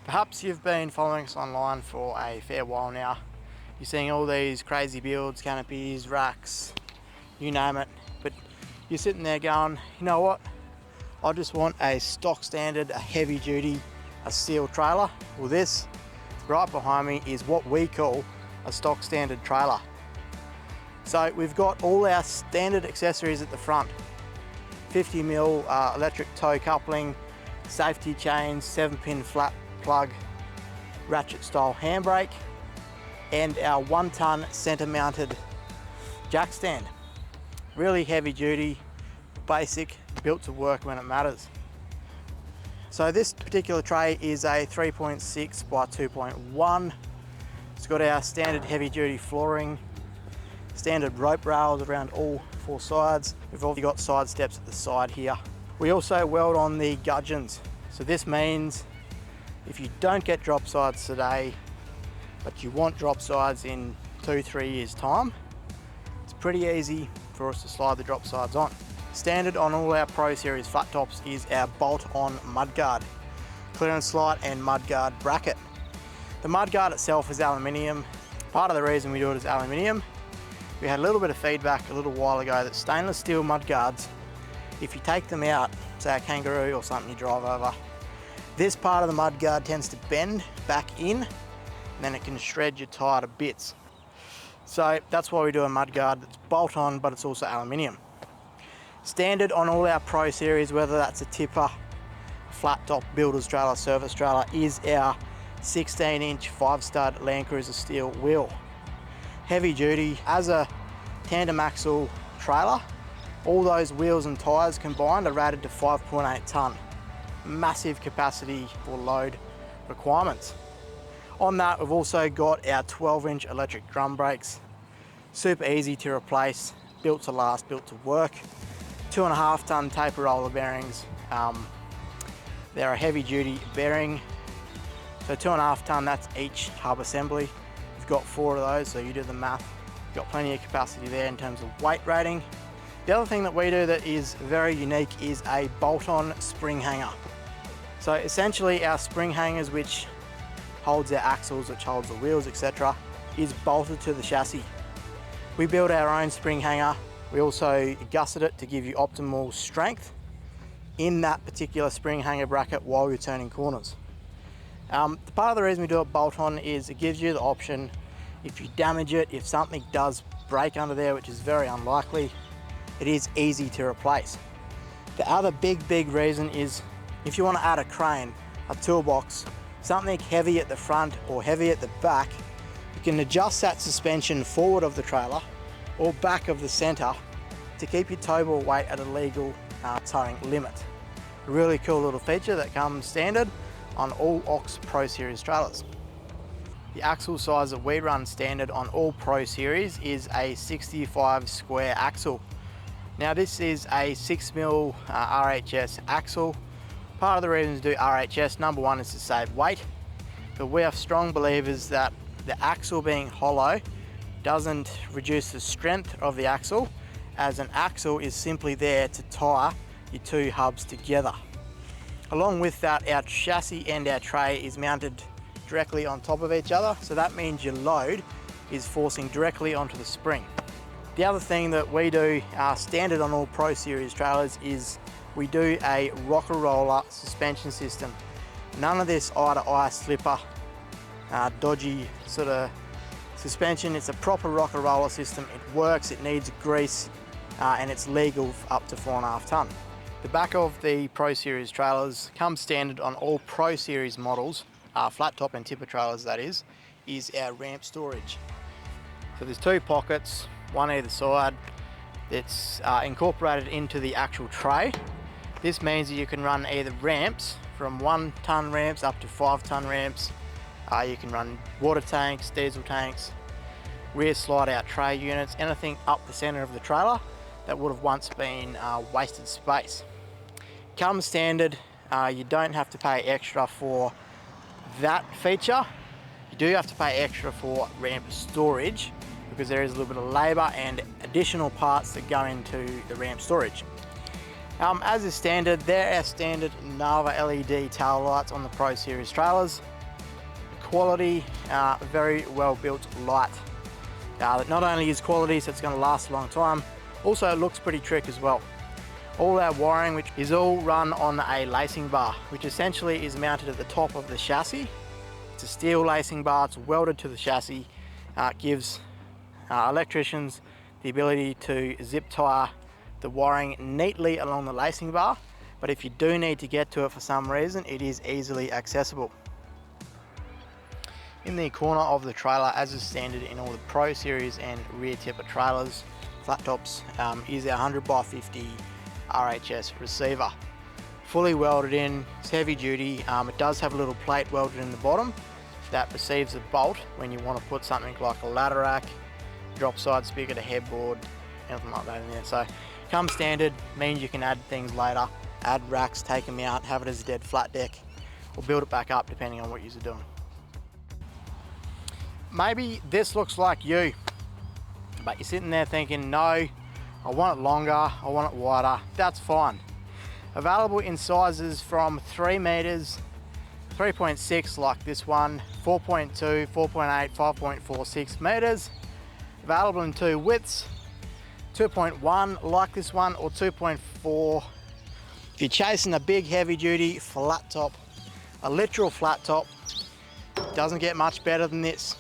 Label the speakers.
Speaker 1: Perhaps you've been following us online for a fair while now. You're seeing all these crazy builds, canopies, racks, you name it, but you're sitting there going, you know what? I just want a stock standard, a heavy duty, a steel trailer. Well, this right behind me is what we call a stock standard trailer. So we've got all our standard accessories at the front. 50mm electric tow coupling, safety chains, 7-pin flat plug, ratchet style handbrake, and our 1-ton center mounted jack stand. Really heavy duty, basic, built to work when it matters. So this particular tray is a 3.6 by 2.1. It's got our standard heavy duty flooring, standard rope rails around all 4 sides. We've also got side steps at the side here. We also weld on the gudgeons. So this means if you don't get drop sides today, but you want drop sides in 2-3 years time, it's pretty easy for us to slide the drop sides on. Standard on all our Pro Series flat tops is our bolt-on mudguard, clearance light and mudguard bracket. The mudguard itself is aluminium. Part of the reason we do it is aluminium. We had a little bit of feedback a little while ago that stainless steel mudguards, if you take them out, say a kangaroo or something you drive over, this part of the mudguard tends to bend back in, and then it can shred your tyre to bits. So that's why we do a mudguard that's bolt-on, but it's also aluminium. Standard on all our Pro Series, whether that's a tipper, flat top, builder's trailer, service trailer, is our 16-inch 5-stud Land Cruiser steel wheel. Heavy duty, as a tandem axle trailer, all those wheels and tyres combined are rated to 5.8 tonne. Massive capacity for load requirements. On that, we've also got our 12-inch electric drum brakes. Super easy to replace, built to last, built to work. 2.5 tonne taper roller bearings. They're a heavy duty bearing. So 2.5 tonne, that's each hub assembly. We've got 4 of those, so you do the math. You've got plenty of capacity there in terms of weight rating. The other thing that we do that is very unique is a bolt-on spring hanger. So essentially our spring hangers, which holds our axles, which holds the wheels, etc., is bolted to the chassis. We build our own spring hanger. We also gusset it to give you optimal strength in that particular spring hanger bracket while you're turning corners. Part of the reason we do it bolt-on is it gives you the option, if you damage it, if something does break under there, which is very unlikely, it is easy to replace. The other big reason is if you want to add a crane, a toolbox, something heavy at the front or heavy at the back, you can adjust that suspension forward of the trailer or back of the center to keep your tow ball weight at a legal towing limit. A really cool little feature that comes standard on all Ox Pro Series trailers. The axle size that we run standard on all Pro Series is a 65 square axle. Now this is a 6mm RHS axle. Part of the reason to do RHS, number one, is to save weight, but we are strong believers that the axle being hollow doesn't reduce the strength of the axle, as an axle is simply there to tie your 2 hubs together. Along with that, our chassis and our tray is mounted directly on top of each other, so that means your load is forcing directly onto the spring. The other thing that we do standard on all Pro Series trailers is we do a rocker roller suspension system. None of this eye-to-eye slipper, dodgy sort of suspension. It's a proper rocker roller system. It works, it needs grease, and it's legal up to 4.5 tonne. The back of the Pro Series trailers comes standard on all Pro Series models, flat top and tipper trailers that is our ramp storage. So there's 2 pockets, one either side. It's incorporated into the actual tray. This means that you can run either ramps from 1 tonne ramps up to 5 tonne ramps. You can run water tanks, diesel tanks, rear slide out tray units, anything up the centre of the trailer that would have once been wasted space. Comes standard, you don't have to pay extra for that feature. You do have to pay extra for ramp storage because there is a little bit of labour and additional parts that go into the ramp storage. As is standard, there are standard Nava LED tail lights on the Pro Series trailers. quality, very well built light. That not only is quality, so it's going to last a long time, also it looks pretty trick as well. All our wiring, which is all run on a lacing bar, which essentially is mounted at the top of the chassis. It's a steel lacing bar, it's welded to the chassis. It gives electricians the ability to zip tie the wiring neatly along the lacing bar, but if you do need to get to it for some reason, it is easily accessible. In the corner of the trailer, as is standard in all the Pro Series and rear tipper trailers, flat tops, is our 100x50 RHS receiver. Fully welded in, it's heavy duty. It does have a little plate welded in the bottom that receives a bolt when you want to put something like a ladder rack, drop side spigot, a headboard, anything like that in there. So comes standard, means you can add things later, add racks, take them out, have it as a dead flat deck, or build it back up depending on what you're doing. Maybe this looks like you, but you're sitting there thinking, no, I want it longer, I want it wider. That's fine. Available in sizes from 3 meters, 3.6 like this one, 4.2, 4.8, 5.46 meters. Available in 2 widths, 2.1 like this one, or 2.4. If you're chasing a big heavy duty flat top, a literal flat top, doesn't get much better than this.